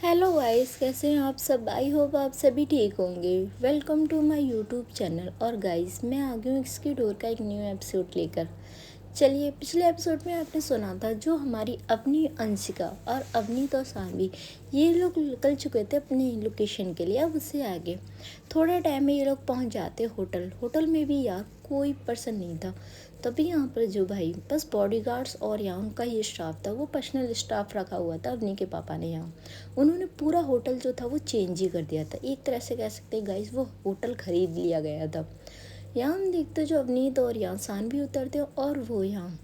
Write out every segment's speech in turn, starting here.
Hello guys, कैसे हैं आप सब। आई होप आप सभी ठीक होंगे। Welcome to my YouTube channel. और गाइस, मैं आ गई हूँ इसकी डोर का एक न्यू एपिसोड लेकर। चलिए, पिछले एपिसोड में आपने सुना था जो हमारी अपनी अंशिका और अवनीत और सानवी, ये लोग निकल चुके थे अपनी लोकेशन के लिए। अब उससे आगे थोड़े टाइम में ये लोग पहुंच जाते होटल में भी यार कोई पर्सन नहीं था। तभी यहाँ पर जो भाई बस बॉडीगार्ड्स और यहाँ उनका ये स्टाफ था, वो पर्सनल स्टाफ रखा हुआ था अवनी के पापा ने। यहाँ उन्होंने पूरा होटल जो था वो चेंज ही कर दिया था। एक तरह से कह सकते हैं गाइस, वो होटल खरीद लिया गया था। यहाँ हम देखते जो अवनीत और यहाँ सानवी उतरते हैं और वो यहाँ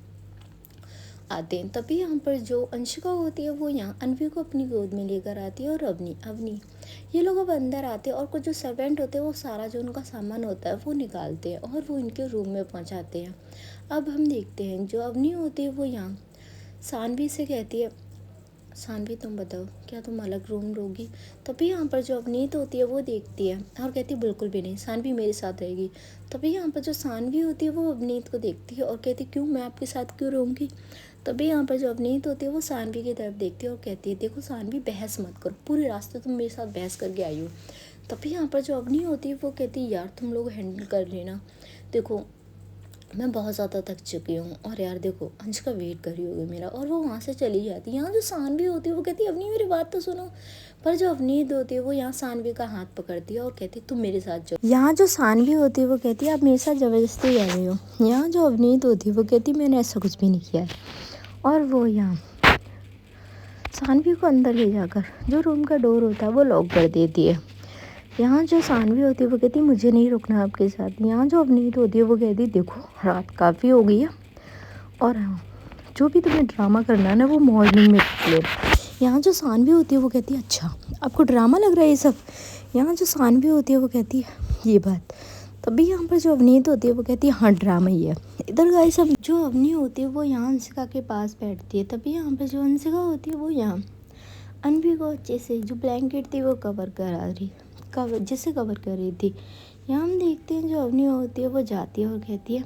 आते हैं। तभी यहाँ पर जो अंशिका होती है वो यहाँ अनवी को अपनी गोद में लेकर आती है और अवनी ये लोग अब अंदर आते हैं और कुछ जो सर्वेंट होते हैं वो सारा जो उनका सामान होता है वो निकालते हैं और वो इनके रूम में पहुँचाते हैं। अब हम देखते हैं जो अवनी होती है वो यहाँ सानवी से कहती है, सानवी तुम बताओ क्या तुम अलग रूम लोगी। तभी यहाँ पर जो अवनीत होती है वो देखती है और कहती है बिल्कुल भी नहीं, सानवी मेरे साथ रहेगी। तभी यहाँ पर जो सानवी होती है वो अवनीत को देखती है और कहती है क्यों, मैं आपके साथ क्यों रहूँगी। तभी यहाँ पर जो अवनीत होती है वो सानवी की तरफ देखती है और कहती है देखो सानवी, बहस मत करो, पूरे रास्ते तुम मेरे साथ बहस करके आई हो। तभी यहाँ पर जो अवनी होती है वो कहती है यार तुम लोग हैंडल कर लेना, देखो मैं बहुत ज़्यादा थक चुकी हूँ और यार देखो अंशिका वेट कर रही होगी मेरा। और वो वहाँ से चली जाती है। यहाँ जो सानवी होती है वो कहती है अवनी मेरी बात तो सुनो। पर जो अवनीत होती है वो यहाँ सानवी का हाथ पकड़ती है और कहती है तुम मेरे साथ जाओ। यहाँ जो सानवी होती है वो कहती है आप मेरे साथ ज़बरदस्ती आ रही हो। यहाँ जो अवनीत होती है वो कहती है मैंने ऐसा कुछ भी नहीं किया है। और वो यहाँ सानवी को अंदर ले जाकर जो रूम का डोर होता है वो लॉक कर देती है। यहाँ जो सानवी होती है वो कहती है मुझे नहीं रुकना आपके साथ। यहाँ जो अवनीत होती है वो कहती है देखो रात काफ़ी हो गई है और हाँ, जो भी तुम्हें ड्रामा करना है ना वो मॉर्निंग में कर लेना। यहाँ जो सानवी होती है वो कहती है अच्छा आपको ड्रामा लग रहा है ये सब। यहाँ जो सानवी होती है वो कहती है ये बात। तभी यहाँ पर जो अवनीत होती है वो कहती है हाँ ड्रामा ही है। इधर गाइस अब जो अवनी होती है वो यहाँ अंशिका के पास बैठती है। तभी यहाँ पर जो अंशिका होती है वो यहाँ अनवी को अच्छे से जो ब्लैंकेट थी वो कवर कर रही थी। यहाँ हम देखते हैं जो अवनी होती है वो जाती है और कहती है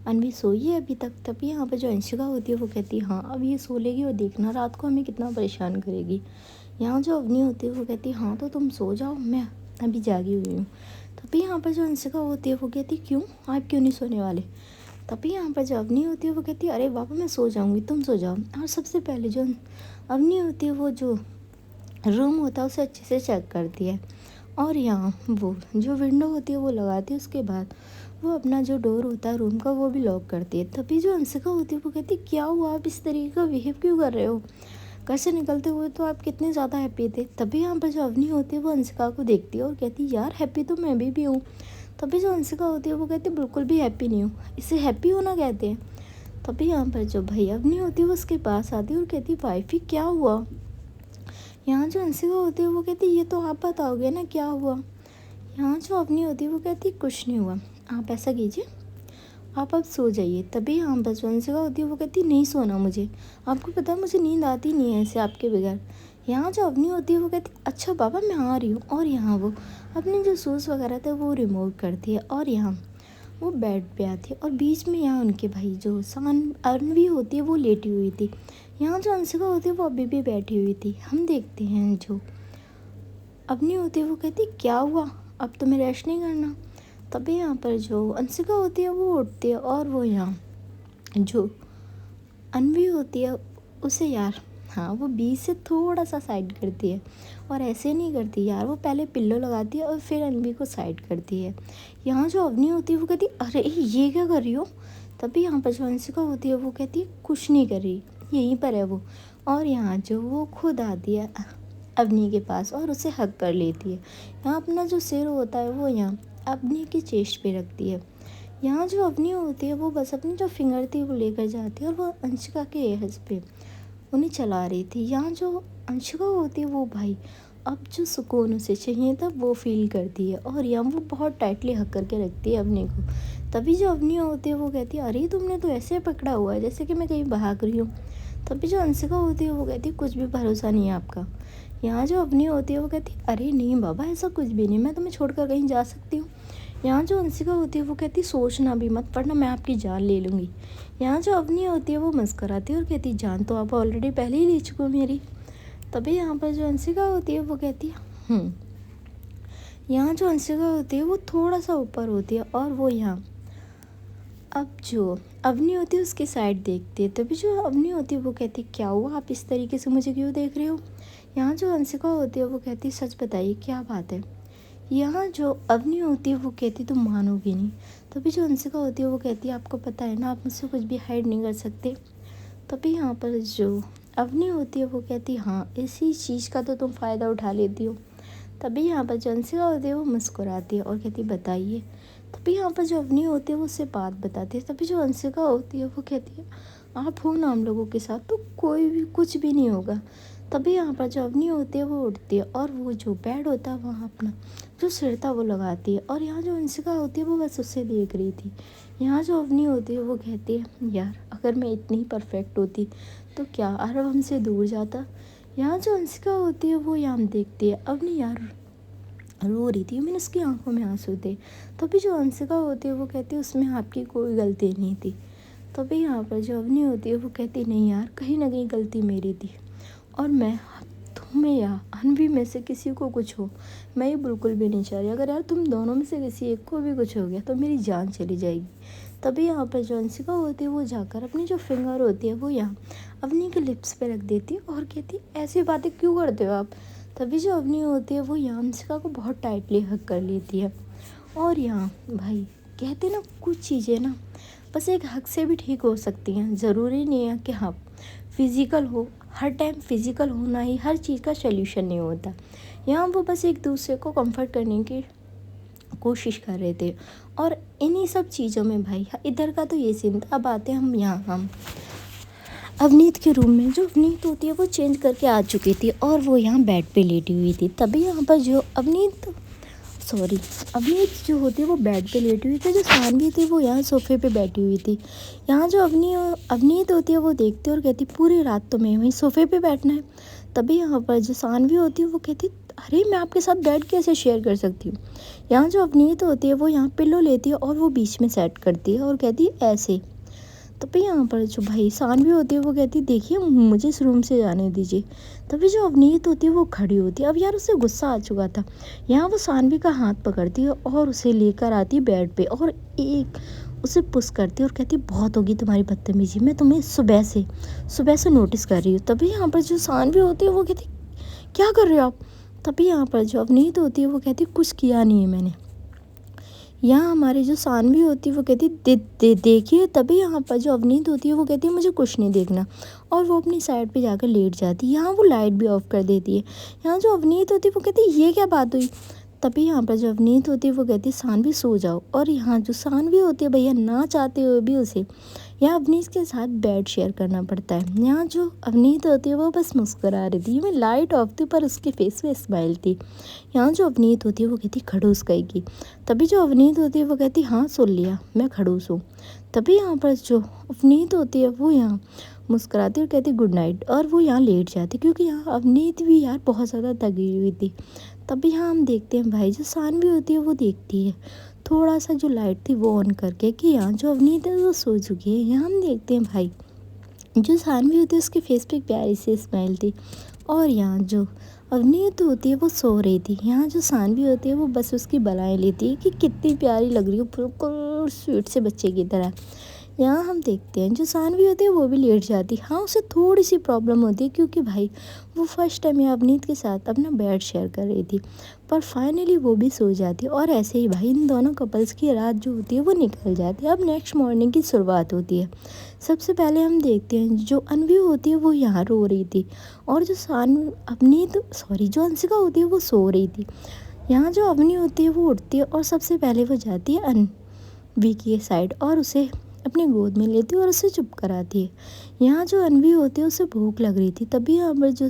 अनवी सोई है अभी तक। तभी यहाँ पर जो अंशिका होती है वो कहती है हाँ अब ये सो लेगी और देखना रात को हमें कितना परेशान करेगी। यहाँ जो अवनी होती है वो कहती है हाँ तो तुम सो जाओ, मैं अभी जागी हुई हूँ। तभी यहाँ पर जो अंशिका होती है वो कहती क्यों, आप क्यों नहीं सोने वाले। तभी यहाँ पर जो अवनी होती है वो कहती है अरे बाबा मैं सो जाऊँगी, तुम सो जाओ। और सबसे पहले जो अवनी होती है वो जो रूम होता है उसे अच्छे से चेक करती है और यहाँ वो जो विंडो होती है वो लगाती है। उसके बाद वो अपना जो डोर होता है रूम का वो भी लॉक करती है। तभी जो अंशिका होती है वो कहती है क्या हुआ, आप इस तरीके का बिहेव क्यों कर रहे हो, घर से निकलते हुए तो आप कितने ज़्यादा हैप्पी थे। तभी यहाँ पर जो अवनी होती है वो अंशिका को देखती है और कहती है यार हैप्पी तो मैं भी हूँ। तभी जो अंशिका होती है वो कहती है बिल्कुल भी हैप्पी नहीं हूँ, इसे हैप्पी होना कहते हैं। तभी यहाँ पर जो भाई अवनी होती है वो उसके पास आती है और कहती है वाइफी क्या हुआ। यहाँ जो अंशिका होती है वो कहती है ये तो आप बताओगे ना क्या हुआ। यहाँ जो अवनी होती है वो कहती है कुछ नहीं हुआ, आप ऐसा कीजिए आप अब सो जाइए। तभी यहाँ पर जो अंशिका होती है वो कहती है नहीं सोना मुझे, आपको पता है मुझे नींद आती नहीं है ऐसे आपके बगैर। यहाँ जो अवनी होती है वो कहती है अच्छा बाबा मैं आ रही हूँ। और यहाँ वो अपने जो शूज़ वगैरह थे वो रिमूव करती है और यहाँ वो बेड पे आती है। और बीच में यहाँ उनके भाई जो अनवी होती है वो लेटी हुई थी। यहाँ जो अंशिका होती है वो अभी भी बैठी हुई थी। हम देखते हैं जो अवनी होती है वो कहती है क्या हुआ, अब तुम्हें रेस्ट नहीं करना। तभी यहाँ पर जो अंशिका होती है वो उठती है और वो यहाँ जो अनवी होती है उसे यार हाँ वो बीच से थोड़ा सा साइड करती है। और ऐसे नहीं करती यार, वो पहले पिल्लो लगाती है और फिर अनवी को साइड करती है। यहाँ जो अवनी होती है वो कहती है अरे ये क्या कर रही हो। तभी यहाँ पर जो अंशिका होती है वो कहती है कुछ नहीं कर रही, यहीं पर है वो। और यहाँ जो वो खुद आती है अवनी के पास और उसे हग कर लेती है। यहाँ अपना जो सिर होता है वो यहाँ अवनी की चेस्ट पे रखती है। यहाँ जो अवनी होती है वो बस अपनी जो फिंगर थी वो लेकर जाती है और वो अंशिका के एयर्स पे उन्हें चला रही थी। यहाँ जो अंशिका होती है वो भाई अब जो सुकून उसे चाहिए था वो फील करती है और यहाँ वो बहुत टाइटली हक करके रखती है अवनी को। तभी जो अवनी होती है वो कहती है अरे तुमने तो ऐसे पकड़ा हुआ है जैसे कि मैं कहीं भाग रही हूँ। तभी जो अंशिका होती है वो कहती है कुछ भी भरोसा नहीं है आपका। यहाँ जो अवनी होती है वो कहती है अरे नहीं बाबा ऐसा कुछ भी नहीं, मैं तुम्हें छोड़कर कहीं जा सकती हूँ। यहाँ जो अंशिका होती है वो कहती है सोचना भी मत, वरना मैं आपकी जान ले लूँगी। यहाँ जो अवनी होती है वो मुस्कुराती है और कहती है जान तो आप ऑलरेडी पहले ही ले चुके हो मेरी। तभी यहाँ पर जो अंशिका होती है वो कहती है यहाँ जो अंशिका होती है वो थोड़ा सा ऊपर होती है और वो यहाँ अब जो अवनी होती है उसकी साइड देखती है। तभी जो अवनी होती है वो कहती है क्या हुआ, आप इस तरीके से मुझे क्यों देख रहे हो। यहाँ जो अंशिका होती है वो कहती है सच बताइए क्या बात है। यहाँ जो अवनी होती है वो कहती तुम मानोगी नहीं। तभी जो अंशिका होती है वो कहती है आपको पता है ना, आप मुझसे कुछ भी हाइड नहीं कर सकते। तभी यहाँ पर जो अवनी होती है वो कहती हाँ, इसी चीज़ का तो तुम फ़ायदा उठा लेती हो। तभी यहाँ पर जो अंशिका होती है वो मुस्कुराती है और कहती बताइए। तभी यहाँ पर जो अवनी होती है वो उससे बात बताती है। तभी जो अंशिका होती है वो कहती है आप हो ना हम लोगों के साथ तो कोई भी कुछ भी नहीं होगा। तभी यहाँ पर जो अवनी होती है वो उठती है और वो जो बेड होता है वहाँ अपना जो सिर था वो लगाती है। और यहाँ जो अंशिका होती है वो बस उससे देख रही थी। यहाँ जो अवनी होती है वो कहती है यार अगर मैं इतनी ही परफेक्ट होती तो क्या अरब हमसे दूर जाता। यहाँ जो अंशिका होती है वो यहाँ देखती है अवनी यार रो रही थी, मैंने उसकी आंखों में आंसू थे। तभी जो अंशिका होती है वो कहती है उसमें आपकी कोई गलती नहीं थी। तभी यहाँ पर जो अवनी होती है वो कहती नहीं यार कहीं ना कहीं गलती मेरी थी और मैं तुम्हें या अनवी में से किसी को कुछ हो मैं ये बिल्कुल भी नहीं चाह रही। अगर यार तुम दोनों में से किसी एक को भी कुछ हो गया तो मेरी जान चली जाएगी। तभी यहाँ पर जो अंशिका होती है वो जाकर अपनी जो फिंगर होती है वो यहाँ अवनी के लिप्स पे रख देती है और कहती ऐसी बातें क्यों करते हो आप। तभी जो अवनी होती है वो यहाँ अंशिका को बहुत टाइटली हग कर लेती है। और यहाँ भाई कहते ना कुछ चीज़ें ना बस एक हग से भी ठीक हो सकती हैं, ज़रूरी नहीं है कि हाँ फिज़िकल हो। हर टाइम फिज़िकल होना ही हर चीज़ का सल्यूशन नहीं होता। यहाँ वो बस एक दूसरे को कंफर्ट करने की कोशिश कर रहे थे। और इन्हीं सब चीज़ों में भाई इधर का तो ये सीन था। अब आते हैं हम अवनीत के रूम में। जो अवनीत होती है वो चेंज करके आ चुकी थी और वो यहाँ बेड पे लेटी हुई थी। तभी यहाँ पर जो अवनीत जो होती है वो बेड पे लेटी हुई थी। जो सानवी थी वो यहाँ सोफे पे बैठी हुई थी। यहाँ जो अवनीत होती है वो देखती है और कहती पूरी रात तो मैं वहीं सोफे पे बैठना है। तभी यहाँ पर जो सानवी होती है वो कहती अरे मैं आपके साथ बेड कैसे शेयर कर सकती हूँ। यहाँ जो अवनीत होती है वो यहाँ पिल्लो लेती है और वो बीच में सेट करती है और कहती है ऐसे। तभी यहाँ पर जो भाई सानवी होती है वो कहती है देखिए मुझे इस रूम से जाने दीजिए। तभी जो अवनीत होती है वो खड़ी होती है। अब यार उसे गुस्सा आ चुका था। यहाँ वो सानवी का हाथ पकड़ती है और उसे लेकर आती है बेड पे और एक उसे पुश करती है और कहती बहुत होगी तुम्हारी बदतमीजी, मैं तुम्हें सुबह से नोटिस कर रही हूँ। तभी यहाँ पर जो सानवी होती है वो कहती क्या कर रहे हो आप। तभी यहाँ पर जो अवनीत होती है वो कहती कुछ किया नहीं है मैंने। यहाँ हमारी जो सानवी होती है वो कहती देखिए। तभी यहाँ पर जो अवनीत होती है वो कहती है मुझे कुछ नहीं देखना और वो अपनी साइड पे जाकर लेट जाती है। यहाँ वो लाइट भी ऑफ कर देती है। यहाँ जो अवनीत होती है वो कहती है ये क्या बात हुई। तभी यहाँ पर जो अवनीत होती है वो कहती है सानवी सो जाओ। और यहाँ जो सानवी होती है भैया ना चाहते हुए भी उसे यहाँ अवनीत के साथ बेड शेयर करना पड़ता है। यहाँ जो अवनीत होती है वो बस मुस्कुरा रही थी, मैं लाइट ऑफ थी पर उसके फेस पे स्माइल थी। यहाँ जो अवनीत होती है वो कहती खड़ूस कहेगी। तभी जो अवनीत होती है वो कहती हाँ सुन लिया मैं खड़ूस हूँ। तभी यहाँ पर जो अवनीत होती है वो यहाँ मुस्कुराती और कहती गुड नाइट और वो यहाँ लेट जाती क्योंकि यहाँ अवनीत भी यार बहुत ज़्यादा थकी हुई थी। तभी यहाँ हम देखते हैं भाई जो सानवी होती है वो देखती है थोड़ा सा जो लाइट थी वो ऑन करके कि यहाँ जो अवनीत है वो सो चुकी है। यहाँ हम देखते हैं भाई जो सानवी होती है उसके फेस पे एक प्यारी सी स्माइल थी और यहाँ जो अवनीत होती है वो सो रही थी। यहाँ जो सानवी होती है वो बस उसकी बलाएं लेती है कि कितनी प्यारी लग रही हो, बिल्कुल स्वीट से बच्चे की तरह। यहाँ हम देखते हैं जो सानवी होती है वो भी लेट जाती। हाँ उसे थोड़ी सी प्रॉब्लम होती है क्योंकि भाई वो फर्स्ट टाइम यहाँ अवनीत के साथ अपना बेड शेयर कर रही थी पर फाइनली वो भी सो जाती है। और ऐसे ही भाई इन दोनों कपल्स की रात जो होती है वो निकल जाती है। अब नेक्स्ट मॉर्निंग की शुरुआत होती है। सबसे पहले हम देखते हैं जो अनवी होती है वो यहाँ रो रही थी और जो जो अंशिका होती है वो सो रही थी। यहाँ जो अवनी होती है वो उठती है और सबसे पहले वो जाती है अनवी की साइड और उसे अपनी गोद में लेती है और उसे चुप कराती है। यहाँ जो अनवी होती है उसे भूख लग रही थी। तभी यहाँ पर जो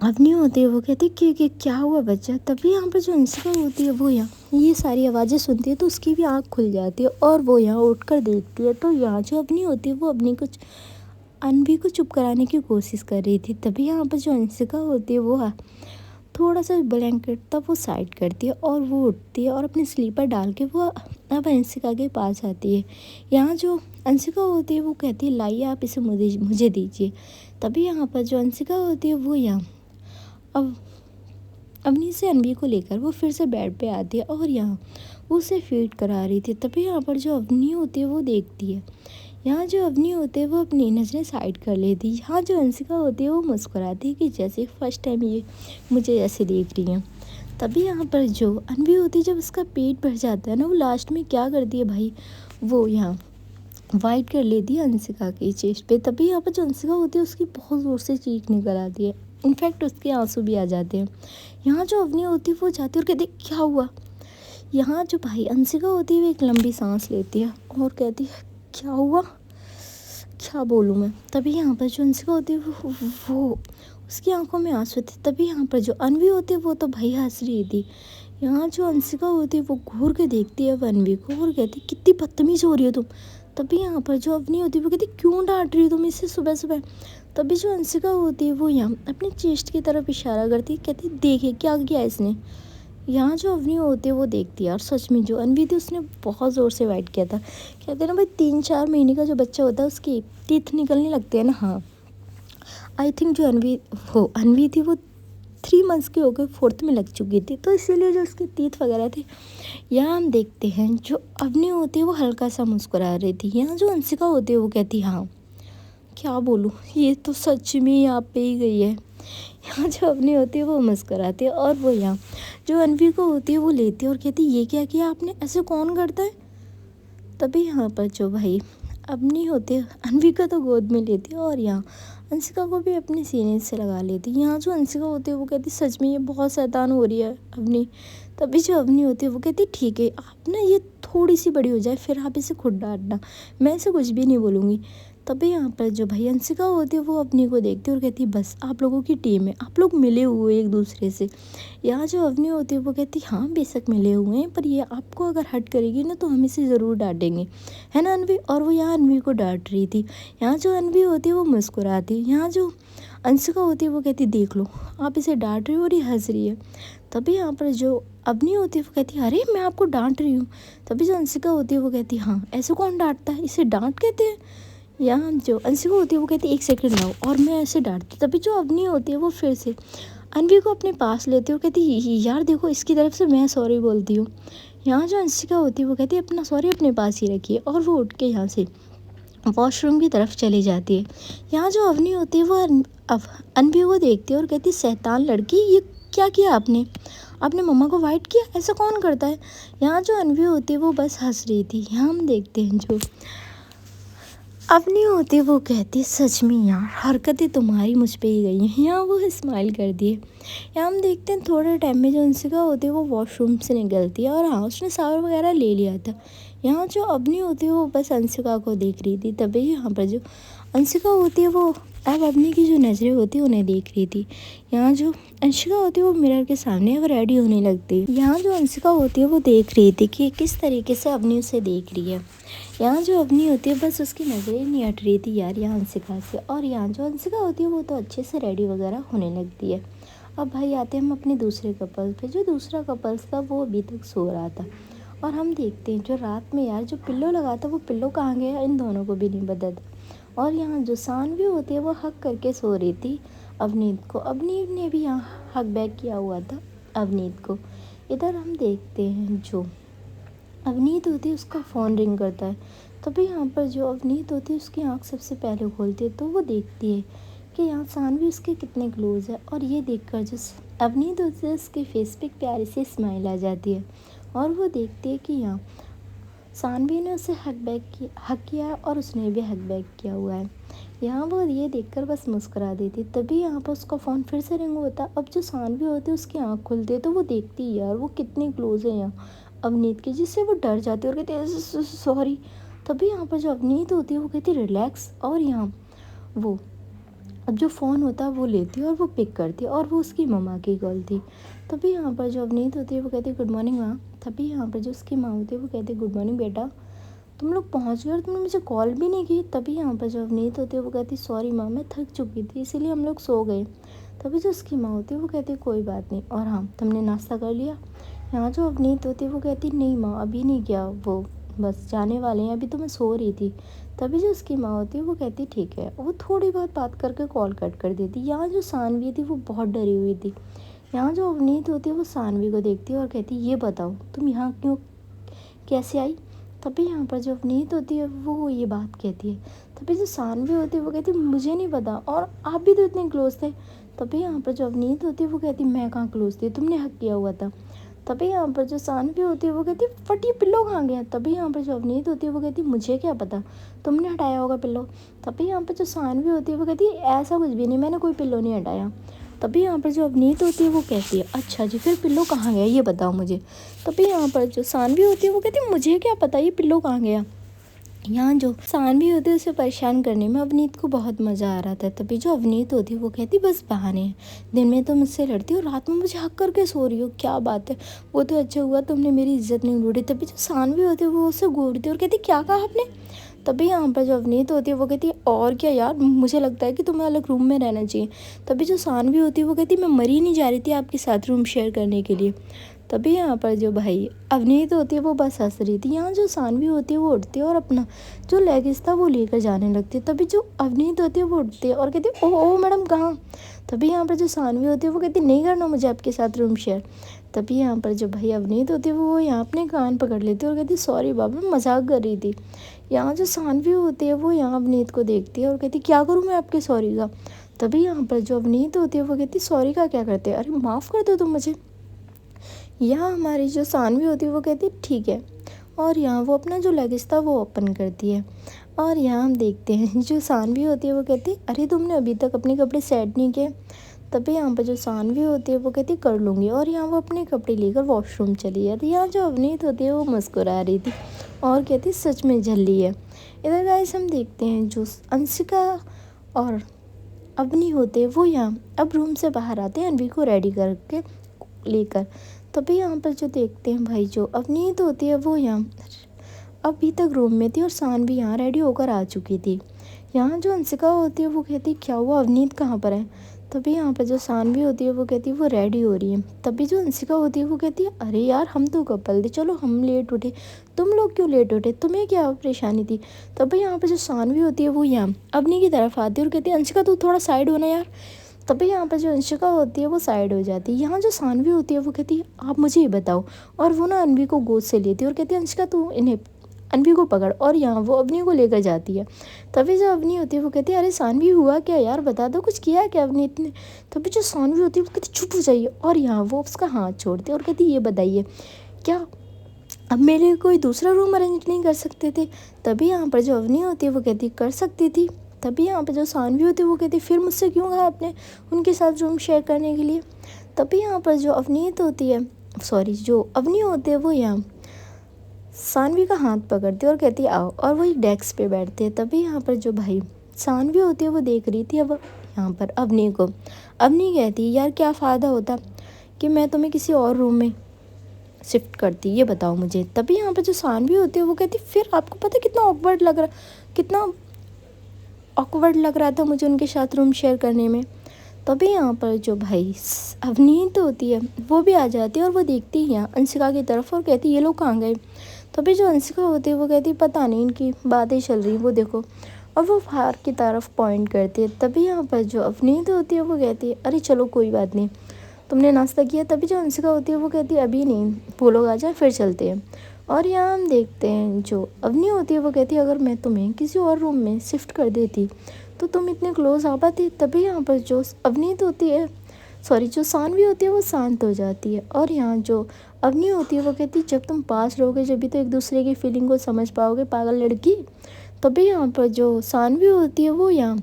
अवनी होती है वो कहती कि क्या हुआ बच्चा। तभी यहाँ पर जो अंशिका होती है वो यहाँ ये सारी आवाज़ें सुनती है तो उसकी भी आँख खुल जाती है और वो यहाँ उठकर देखती है। तो यहाँ जो अवनी होती है वो अनवी को चुप कराने की कोशिश कर रही थी। तभी यहाँ पर जो अंशिका होती है वो थोड़ा सा ब्लैंकेट तब वो साइड करती है और वो उठती है और अपने स्लीपर डाल के वो अब अंशिका के पास आती है। यहाँ जो अंशिका होती है वो कहती है लाइए आप इसे मुझे दीजिए। तभी यहाँ पर जो अंशिका होती है वो यहाँ अब अवनी से अनवी को लेकर वो फिर से बेड पे आती है और यहाँ वो उसे फीड करा रही थी। तभी यहाँ पर जो अवनी होती है वो देखती है, यहाँ जो अवनी होती है वो अपनी नज़रें साइड कर लेती है। यहाँ जो अंशिका होती है वो मुस्कुराती है कि जैसे फर्स्ट टाइम ये मुझे ऐसे देख रही हैं। तभी यहाँ पर जो अनवी होती है जब उसका पेट भर जाता है ना, वो लास्ट में क्या करती है भाई, वो यहाँ वाइट कर लेती है अंशिका की चेस्ट पे। तभी यहाँ पर जो अंशिका होती है उसकी बहुत ज़ोर से चीख निकल आती है, इनफैक्ट उसके आंसू भी आ जाते हैं। यहाँ जो अवनी होती है वो जाती है और कहती है क्या हुआ। यहाँ जो भाई अंशिका होती है वो एक लंबी सांस लेती है और कहती है क्या हुआ, क्या बोलूँ मैं। तभी यहाँ पर जो अंशिका होती है वो उसकी आंखों में आंसू थे। तभी यहाँ पर जो अनवी होती है वो तो भाई हंस रही थी। यहाँ जो अंशिका होती है वो घूर के देखती है अनवी को और कहती है कितनी बदतमीज हो रही हो तुम। तभी यहाँ पर जो अवनी होती है वो कहती क्यों डांट रही हो तुम इससे सुबह सुबह। तभी जो अंशिका होती है वो यहाँ अपनी चेस्ट की तरफ इशारा करती है, कहती देखिए क्या किया इसने। यहाँ जो अवनी होती है वो देखती है और सच में जो अनवी थी उसने बहुत ज़ोर से वाइट किया था। कहते हैं ना भाई 3-4 महीने का जो बच्चा होता है उसके टीथ निकलने लगते हैं ना। हाँ, आई थिंक जो अनवी थी वो 3 मंथ्स की हो गई, 4th में लग चुकी थी, तो इसीलिए जो उसके टीथ वगैरह थे। यहाँ हम देखते हैं जो अवनी होती है वो हल्का सा मुस्कुरा रही थी। यहाँ जो अंशिका होती है वो कहती हाँ क्या बोलूँ, ये तो सच में यहाँ पे ही गई है। यहाँ जो अवनी होती है वो मुस्कुराती है और वो यहाँ जो अनवी को होती है वो लेती है और कहती है ये क्या किया आपने, ऐसे कौन करता है। तभी यहाँ पर जो भाई अवनी होती है अनवी का तो गोद में लेती है और यहाँ अंशिका को भी अपने सीने से लगा लेती है। यहाँ जो अंशिका होती है वो कहती सच में ये बहुत शैतान हो रही है अवनी। तभी जो अवनी होती है वो कहती ठीक है आप ना ये थोड़ी सी बड़ी हो जाए फिर आप इसे खुद डांटना, मैं इसे कुछ भी नहीं बोलूँगी। तभी यहाँ पर जो भाई अंशिका होती है वो अवनी को देखती है और कहती है बस आप लोगों की टीम है, आप लोग मिले हुए एक दूसरे से। यहाँ जो अवनी होती है वो कहती है हाँ बेशक मिले हुए हैं, पर ये आपको अगर हर्ट करेगी ना तो हम इसे ज़रूर डांटेंगे, है ना अनवी। और वो यहाँ अनवी को डांट रही थी। यहाँ जो अनवी होती है वो मुस्कुराती है। यहाँ जो अंशिका होती है वो कहती देख लो आप इसे डांट रही हो और ये हंस रही है। तभी यहाँ पर जो अवनी होती है वो कहती है अरे मैं आपको डांट रही हूँ। तभी जो अंशिका होती है वो कहती है हाँ ऐसे कौन डांटता है, इसे डांट कहते हैं। यहाँ जो अंशिका होती है वो कहती है एक सेकंड लाओ और मैं ऐसे डांटती। तभी जो अवनी होती है वो फिर से अनवी को अपने पास लेती है और कहती है यार देखो इसकी तरफ से मैं सॉरी बोलती हूँ। यहाँ जो अंशिका होती है वो कहती है अपना सॉरी अपने पास ही रखिए और वो उठ के यहाँ से वॉशरूम की तरफ चली जाती है। यहाँ जो अवनी होती है वो अनवी को देखती है और कहती है शैतान लड़की ये क्या किया आपने, आपने मम्मा को वाइट किया, ऐसा कौन करता है। यहाँ जो अनवी होती है वो बस हंस रही थी। यहाँ हम देखते हैं जो अवनी होती है वो कहती है सच में यार हरकतें तुम्हारी मुझ पे ही गई हैं। यहाँ वो स्माइल कर दिए। यहाँ हम देखते हैं थोड़े टाइम में जो अंशिका होती है वो वॉशरूम से निकलती है और हाँ उसने शावर वगैरह ले लिया था। यहाँ जो अवनी होती है वो बस अंशिका को देख रही थी। तभी यहाँ पर जो अंशिका होती है वो अब अवनी की जो नज़रें होती है उन्हें देख रही थी। यहाँ जो अंशिका होती है वो मिरर के सामने अब रेडी होने लगती है। यहाँ जो अंशिका होती है वो देख रही थी कि किस तरीके से अवनी उसे देख रही है। यहाँ जो अवनी होती है बस उसकी नज़रें नहीं हट रही थी यार यहाँ अंशिका से। और यहाँ जो अंशिका होती है वो तो अच्छे से रेडी वगैरह होने लगती है। अब भाई आते हैं हम अपने दूसरे कपल पे। जो दूसरा कपल्स था वो अभी तक सो रहा था और हम देखते हैं जो रात में यार जो पिल्लो लगा था वो पिल्लो कहाँ गया इन दोनों को भी नहीं पता था। और यहाँ जो सानवी होती है वो हक करके सो रही थी अवनीत को। अवनीत ने भी यहाँ हक बैक किया हुआ था अवनीत को। इधर हम देखते हैं जो अवनीत होती है उसका फ़ोन रिंग करता है। तभी यहाँ पर जो अवनीत होती है उसकी आँख सबसे पहले खोलती है तो वो देखती है कि यहाँ सानवी उसके कितने क्लोज़ है। और ये देखकर जो अवनीत होती है उसके फेस पे प्यारी सी स्माइल आ जाती है और वो देखती है कि यहाँ सानवी ने उसे हक किया और उसने भी हक बैक किया हुआ है। यहाँ वो ये देखकर बस मुस्कुरा देती। तभी यहाँ पर उसका फ़ोन फिर से रिंग होता है। अब जो सानवी होती है उसकी आँख खुलती है तो वो देखती है यार वो कितने क्लोज़ है यहाँ अवनीत की, जिससे वो डर जाती है और कहती है सॉरी। तभी यहाँ पर जो अवनीत होती है वो कहती है रिलैक्स। और यहाँ वो अब जो फ़ोन होता है वो लेती है और वो पिक करती है और वो उसकी मम्मा की कॉल थी। तभी यहाँ पर जो अवनीत होती है वो कहती है गुड मॉर्निंग माँ। तभी यहाँ पर जो उसकी माँ होती है वो कहती है गुड मॉर्निंग बेटा, तुम लोग पहुँच गए और तुमने मुझे कॉल भी नहीं की। तभी यहाँ पर जो अवनीत होती है वो कहती है सॉरी माँ मैं थक चुकी थी इसीलिए हम लोग सो गए। तभी जो उसकी माँ होती है वो कहती है कोई बात नहीं। और हाँ तुमने नाश्ता कर लिया। यहाँ जो अवनीत होती है वो कहती नहीं माँ अभी नहीं किया, वो बस जाने वाले हैं, अभी तो मैं सो रही थी। तभी जो उसकी माँ होती है वो कहती ठीक है, वो थोड़ी बहुत बात करके कॉल कट कर देती। यहाँ जो सानवी थी वो बहुत डरी हुई थी। यहाँ जो अवनीत होती है वो सानवी को देखती है और कहती है ये बताओ तुम यहाँ क्यों, कैसे आई। तभी यहाँ पर जो अवनीत होती है वो ये बात कहती है। तभी जो सानवी होती है वो कहती है मुझे नहीं पता, और आप भी तो इतने क्लोज थे। तभी यहाँ पर जो अवनीत होती है वो कहती है मैं कहाँ क्लोज थी, तुमने हक किया हुआ था। तभी यहाँ पर जो सानवी होती है वो कहती है फट ये पिल्लो कहाँ गया। तभी यहाँ पर जो अवनीत होती है वो कहती है मुझे क्या पता, तुमने हटाया होगा पिल्लो। तभी यहाँ पर जो सानवी होती है वो कहती है ऐसा कुछ भी नहीं, मैंने कोई पिल्लो नहीं हटाया। तभी यहाँ पर जो अवनीत होती है वो कहती है अच्छा जी फिर पिल्लो कहाँ गया ये बताओ मुझे। तभी यहाँ पर जो सानवी होती है वो कहती है मुझे क्या पता ये पिल्लो कहाँ गया। यहाँ जो सानवी होती है उसे परेशान करने में अवनीत को बहुत मज़ा आ रहा था। तभी जो अवनीत होती है वो कहती बस बहाने हैं, दिन में तो मुझसे लड़ती हो, रात में मुझे हक करके सो रही हो, क्या बात है, वो तो अच्छा हुआ तुमने मेरी इज्जत नहीं लूटी। तभी जो सानवी होती है वो उसे घूरती है और कहती क्या कहा आपने। तभी यहाँ पर जो अवनीत होती है वो कहती है और क्या यार, मुझे लगता है कि तुम्हें अलग रूम में रहना चाहिए। तभी जो सानवी होती है वो कहती मैं मरी नहीं जा रही थी आपके साथ रूम शेयर करने के लिए। तभी यहाँ पर जो भाई अवनीत होती है वो बस हंस रही थी। यहाँ जो सानवी होती है वो उठती है और अपना जो लेगिस था वो लेकर जाने लगती है। तभी जो अवनीत होती है वो उठती है और कहती है ओह मैडम कहाँ। तभी यहाँ पर जो सानवी होती है वो कहती नहीं करना मुझे आपके साथ रूम शेयर। तभी यहाँ पर जो भाई अवनीत होती है वो यहाँ अपने कान पकड़ लेती है और कहती सॉरी बाबा मैं मजाक कर रही थी। यहाँ जो सानवी होती है वो यहाँ अवनीत को देखती है और कहती क्या करूँ मैं आपके सॉरी का। तभी यहाँ पर जो अवनीत होती है वो कहती सॉरी का क्या करते हैं, अरे माफ़ कर दो तुम मुझे। यहाँ हमारी जो सानवी होती है वो कहती ठीक है, और यहाँ वो अपना जो लेगिस था वो ओपन करती है। और यहाँ हम देखते हैं जो सानवी होती है वो कहती अरे तुमने अभी तक अपने कपड़े सेट नहीं किए। तभी यहाँ पर जो सानवी होती है वो कहती कर लूँगी, और यहाँ वो अपने कपड़े लेकर वॉशरूम चली जाती। यहाँ जो अवनीत होती है वो मुस्कुरा रही थी और कहती सच में झल्ली है। इधर गाइस हम देखते हैं जो अंशिका और अवनी होते हैं वो यहाँ अब रूम से बाहर आते हैं अनवी को रेडी करके लेकर। तभी यहाँ पर जो देखते हैं भाई जो अवनीत होती है वो यहाँ अभी तक रूम में थी और सानवी यहाँ रेडी होकर आ चुकी थी। यहाँ जो अंशिका होती है वो कहती क्या हुआ अवनीत कहाँ पर है। तभी यहाँ पर जो सानवी होती है वो कहती है वो रेडी हो रही है। तभी जो अंशिका होती है वो कहती है अरे यार हम तो कपल थे, चलो हम लेट उठे, तुम लोग क्यों लेट उठे, तुम्हें क्या परेशानी थी। तभी यहाँ पर जो सानवी होती है वो यहाँ अवनी की तरफ आती है और कहती है अंशिका तू थोड़ा साइड होना यार। तभी यहाँ पर जो अंशिका होती है वो साइड हो जाती है। यहाँ जो सानवी होती है वो कहती है आप मुझे ये बताओ, और वो ना अनवी को गोद से लेती है और कहती है अंशिका तू इन्हें अनवी को पकड़, और यहाँ वो अवनी को लेकर जाती है। तभी जो अवनी होती है वो कहती है अरे सानवी हुआ क्या यार, बता दो कुछ किया क्या अवनी इतने। तभी जो सानवी होती है वो कहती चुप हो जाइए, और यहाँ वो उसका हाथ छोड़ती है और कहती ये बताइए क्या अब मेरे लिए कोई दूसरा रूम अरेंज नहीं कर सकते थे। तभी यहाँ पर जो अवनी होती है वो कहती कर सकती थी। तभी यहाँ पर जो सानवी होती है वो कहती फिर मुझसे क्यों कहा आपने उनके साथ रूम शेयर करने के लिए। तभी यहाँ पर जो अवनीत होती है जो अवनी होती है वो यहाँ सानवी का हाथ पकड़ती है और कहती है आओ, और वो एक डेस्क पे बैठती है। तभी यहाँ पर जो भाई सानवी होती है वो देख रही थी अब यहाँ पर अवनी को। अवनी कहती है यार क्या फ़ायदा होता कि मैं तुम्हें किसी और रूम में शिफ्ट करती, ये बताओ मुझे। तभी यहाँ पर जो सानवी होती है वो कहती फिर आपको पता कितना ऑकवर्ड लग रहा था मुझे उनके साथ रूम शेयर करने में। तभी यहाँ पर जो भाई अवनीत होती है वो भी आ जाती है और वो देखती है यहाँ अंशिका की तरफ और कहती ये लोग कहाँ गए। तभी जो अंशिका होती है वो कहती पता नहीं इनकी बातें चल रही वो देखो, और वो बाहर की तरफ पॉइंट करती है। तभी यहाँ पर जो अवनीत होती है वो कहती है अरे चलो कोई बात नहीं, तुमने नाश्ता किया। तभी जो अंशिका होती है वो कहती है अभी नहीं, वो लोग आ जाए फिर चलते हैं। और यहाँ हम देखते हैं जो अवनी होती है वो कहती है अगर मैं तुम्हें किसी और रूम में शिफ्ट कर देती तो तुम इतने क्लोज आ पाती। तभी यहाँ पर जो अवनीत होती है जो सानवी होती है वो शांत हो जाती है, और यहाँ जो अवनी होती है वो कहती है जब तुम पास रहोगे जब भी तो एक दूसरे की फीलिंग को समझ पाओगे पागल लड़की। तभी यहाँ पर जो सानवी होती है वो यहाँ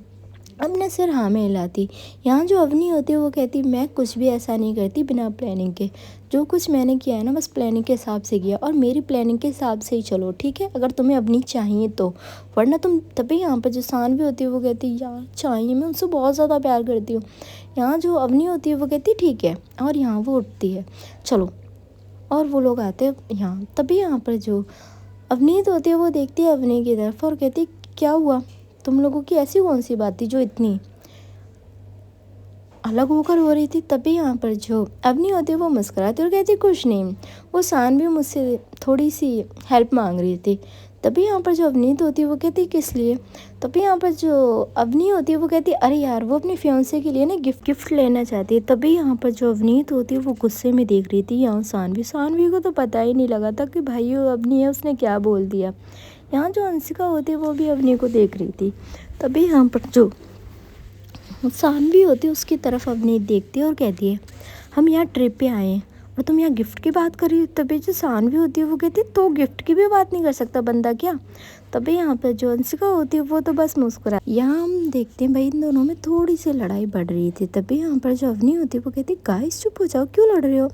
अपना सिर हाँ में हिलाती। यहाँ जो अवनी होती है वो कहती मैं कुछ भी ऐसा नहीं करती बिना प्लानिंग के, जो कुछ मैंने किया है ना बस प्लानिंग के हिसाब से किया, और मेरी प्लानिंग के हिसाब से ही चलो ठीक है, अगर तुम्हें अवनी चाहिए तो, वरना तुम। तभी यहाँ पर जो सानवी होती है वो कहती है यार चाहिए, मैं उनसे बहुत ज़्यादा प्यार करती हूँ। यहाँ जो अवनी होती है वो कहती ठीक है, और यहाँ वो उठती है चलो, और वो लोग आते हैं यहाँ। तभी यहाँ पर जो अवनीत होती है वो देखती है अवनी की तरफ और कहती क्या हुआ, तुम लोगों की ऐसी कौन सी बात थी जो इतनी अलग होकर हो रही थी। तभी यहाँ पर जो अवनी होती है वो मुस्कुराती और कहती कुछ नहीं, वो सानवी मुझसे थोड़ी सी हेल्प मांग रही थी। तभी यहाँ पर जो अवनीत होती है वो कहती किस लिए। तभी यहाँ पर जो अवनी होती है वो कहती अरे यार वो अपने फियांसे के लिए ना गिफ्ट लेना चाहती है। तभी यहाँ पर जो अवनीत होती है वो गुस्से में देख रही थी यहाँ सानवी को तो पता ही नहीं लगा था कि भाई वो अवनी है, उसने क्या बोल दिया। यहाँ जो अंशिका होती है वो भी अवनी को देख रही थी। तभी यहाँ पर जो सानवी होती है उसकी तरफ अवनीत देखती है और कहती है हम यहाँ ट्रिप पे आए हैं और तुम यहाँ गिफ्ट की बात कर रही हो। तभी जो सानवी होती है वो कहती है तो गिफ्ट की भी बात नहीं कर सकता बंदा क्या। तभी यहाँ पर जो अंशिका होती है वो तो बस मुस्कुरा। यहाँ हम देखते हैं भाई इन दोनों में थोड़ी सी लड़ाई बढ़ रही थी। तभी यहाँ पर जो अवनी होती है वो कहती है गाइस चुप हो जाओ, क्यों लड़ रहे हो।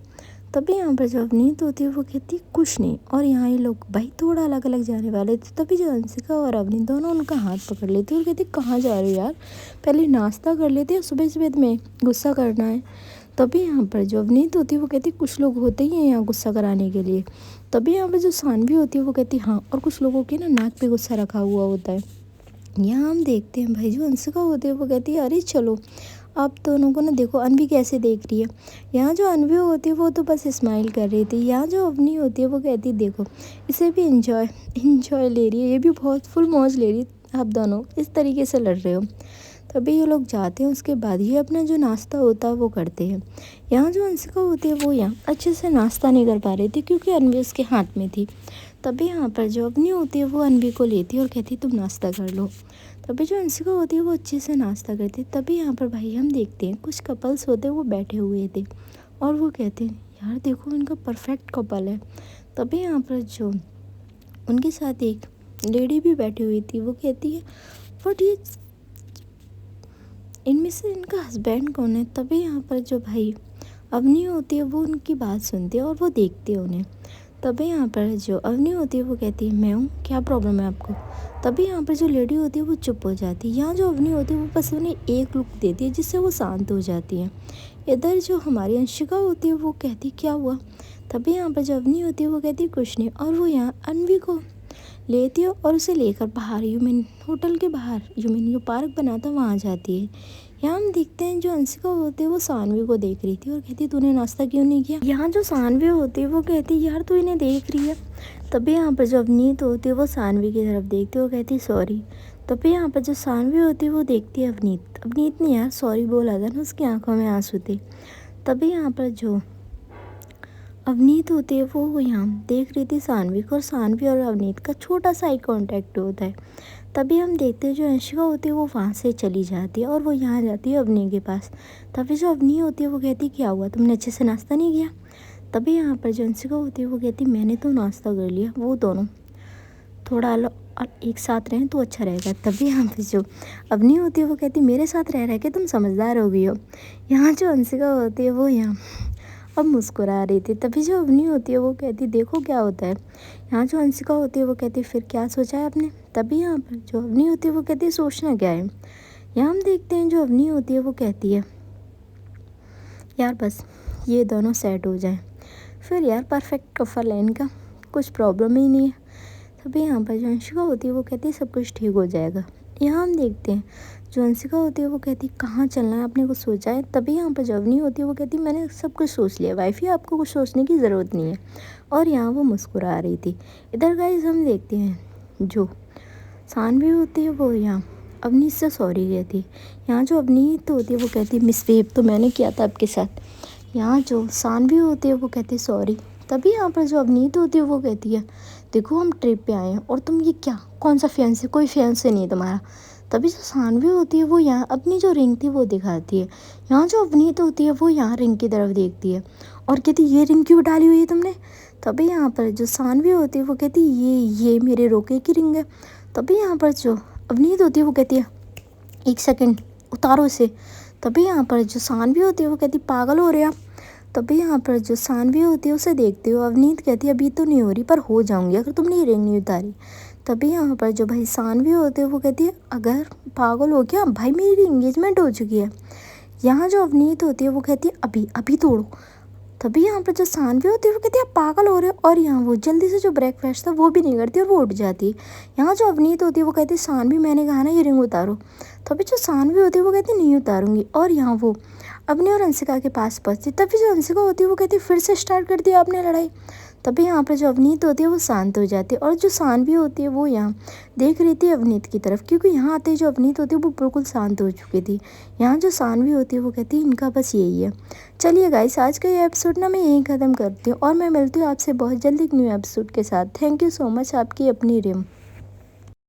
तभी यहाँ पर जो अवनीत होती है वो कहती है कुछ नहीं। और यहाँ ये लोग भाई थोड़ा अलग अलग जाने वाले थे। तभी जो अंशिका और अवनी दोनों उनका हाथ पकड़ लेती और कहती कहाँ जा रहे हो यार, पहले नाश्ता कर लेते हैं, सुबह सुबह में गुस्सा करना है। तभी यहाँ पर जो अवनीत होती है वो कहती कुछ लोग होते ही हैं यहाँ गुस्सा कराने के लिए। तभी यहाँ पर जो सानवी होती है वो कहती हाँ, और कुछ लोगों के ना नाक पे गुस्सा रखा हुआ होता है। यहाँ हम देखते हैं भाई जो अंशिका होती है वो कहती है अरे चलो आप दोनों को ना देखो अनवी कैसे देख रही है। यहाँ जो अनवी होती है वो तो बस स्माइल कर रही थी। यहाँ जो अवनी होती है वो कहती है देखो इसे भी इंजॉय ले रही है, ये भी बहुत फुल मौज ले रही है, आप दोनों इस तरीके से लड़ रहे हो। तभी ये लोग जाते हैं, उसके बाद ये अपना जो नाश्ता होता है वो करते हैं। यहाँ जो अंशिका होती है वो यहाँ अच्छे से नाश्ता नहीं कर पा रही थी क्योंकि अनवी उसके हाथ में थी। तभी यहाँ पर जो अवनी होती है वो अनवी को लेती है और कहती है तुम नाश्ता कर लो। तभी जो अंशिका होती है वो अच्छे से नाश्ता करती है। तभी यहाँ पर भाई हम देखते हैं कुछ कपल्स होते हैं वो बैठे हुए थे और वो कहते हैं यार देखो इनका परफेक्ट कपल है। तभी यहाँ पर जो उनके साथ एक लेडी भी बैठी हुई थी वो कहती है बट ये इनमें से इनका हस्बैंड कौन है। तभी यहाँ पर जो भाई अवनी होती है वो उनकी बात सुनती है और वो देखती है उन्हें। तभी यहाँ पर जो अवनी होती है वो कहती है मैं हूँ, क्या प्रॉब्लम है आपको। तभी यहाँ पर जो लेडी होती है वो चुप हो जाती है। यहाँ जो अवनी होती है वो बस उन्हें एक लुक देती है जिससे वो शांत हो जाती है। इधर जो हमारी अंशिका होती है वो कहती क्या हुआ। तभी यहाँ पर जो अवनी होती है वो कहती कुछ नहीं, और वो यहाँ अनवी को लेती है और उसे लेकर बाहर यूमिन होटल के बाहर यूमिन जो पार्क बना था वहाँ जाती है। यहाँ हम देखते हैं जो अंशिका होती है वो सानवी को देख रही थी और कहती तूने नाश्ता क्यों नहीं किया। यहाँ जो सानवी होती है वो कहती यार तू इन्हें देख रही है। तभी यहाँ पर जो अवनीत होती है वो सानवी की तरफ देखती है और कहती सॉरी। तभी यहाँ पर जो सानवी होती है वो देखती है अवनीत ने यार सॉरी बोला था ना, उसकी आंखों में आंसू थे। तभी यहाँ पर जो अवनीत होती है वो यहाँ देख रही थी सानवी को, और सानवी और अवनीत का छोटा सा आई कांटेक्ट होता है। तभी हम देखते हैं जो अंशिका होती है वो वहाँ से चली जाती है और वो यहाँ जाती है अवनी के पास। तभी जो अवनी होती है वो कहती क्या हुआ, तुमने अच्छे से नाश्ता नहीं किया। तभी यहाँ पर जो अंशिका होती है वो कहती मैंने तो नाश्ता कर लिया, वो दोनों थोड़ा एक साथ रहें तो अच्छा रहेगा। तभी यहाँ पर जो अवनी होती है वो कहती मेरे साथ रह के तुम समझदार हो गई हो। यहाँ जो अंशिका होती है वो यहाँ अब मुस्कुरा रही थी। तभी जो अवनी होती है वो कहती देखो क्या होता है। यहाँ जो अंशिका होती है वो कहती फिर क्या सोचा है आपने। तभी यहाँ पर जो अवनी होती है वो कहती है सोचना क्या है। यहाँ हम देखते हैं जो अवनी होती है वो कहती है यार बस ये दोनों सेट हो जाएं, फिर यार परफेक्ट कपल है इनका, कुछ प्रॉब्लम ही नहीं है। तभी यहाँ पर जो अंशिका होती है वो कहती है सब कुछ ठीक हो जाएगा। यहाँ हम देखते हैं जो अंशिका होती है वो कहती कहाँ चलना है, आपने कुछ सोचा है। तभी यहाँ पर जो अवनी होती है वो कहती मैंने सब कुछ सोच लिया वाइफी, आपको कुछ सोचने की ज़रूरत नहीं है। और यहाँ वो मुस्कुरा रही थी। इधर गाइस हम देखते हैं जो सानवी होती है वो यहाँ अवनी से सॉरी कहती। यहाँ जो अवनीत होती है वो कहती मिसबिहेव तो मैंने किया था आपके साथ। यहाँ जो सानवी होती है वो कहती सॉरी। तभी यहाँ पर जो अवनीत होती है वो कहती है देखो हम ट्रिप पे आए हैं और तुम ये क्या, कौन सा फियांसे, कोई फियांसे नहीं है तुम्हारा। तभी जो सानवी होती है वो यहाँ अपनी जो रिंग थी वो दिखाती है। यहाँ जो अवनीत होती है वो यहाँ रिंग की तरफ देखती है और कहती ये रिंग क्यों डाली हुई है तुमने। तभी यहाँ पर जो सानवी होती है वो कहती ये मेरे रोके की रिंग है। तभी यहाँ पर जो अवनीत होती है वो कहती है एक सेकेंड उतारो इसे। तभी यहाँ पर जो सानवी होती है वो कहती पागल हो रहे आप। तभी यहाँ पर जो सानवी होती है उसे देखती हो अवनीत कहती है अभी तो नहीं हो रही पर हो जाऊंगी अगर तुमने ये रिंग नहीं उतारी। तभी यहाँ पर जो भाई सानवी होती है वो कहती है अगर पागल हो क्या भाई, मेरी इंगेजमेंट हो चुकी है। यहाँ जो अवनीत होती है वो कहती है अभी तोड़ो। तभी यहाँ पर जो सानवी होती है वो कहती है आप पागल हो रहे हो, और यहाँ वो जल्दी से जो ब्रेकफास्ट था वो भी नहीं करती और वो उठ जाती है। यहाँ जो अवनीत होती है वो कहती है सानवी मैंने कहा ना ये रिंग उतारो। तभी जो सानवी होती है वो कहती है नहीं उतारूंगी, और यहाँ वो अवनी और अंशिका के पास पहुँचती। तभी जो अंशिका होती है वो कहती है फिर से स्टार्ट कर दिया आपने लड़ाई। तभी यहाँ पर जो अवनीत होती है वो शांत हो जाती है, और जो सानवी होती है वो यहाँ देख रही थी अवनीत की तरफ, क्योंकि यहाँ आते ही जो अवनीत होती है वो बिल्कुल शांत हो चुकी थी। यहाँ जो सानवी होती है वो कहती है इनका बस यही है। चलिए गाइस, आज का ये एपिसोड ना मैं यहीं ख़त्म करती हूँ, और मैं मिलती हूँ आपसे बहुत जल्दी एक न्यू एपिसोड के साथ। थैंक यू सो मच आपकी अपनी रिम।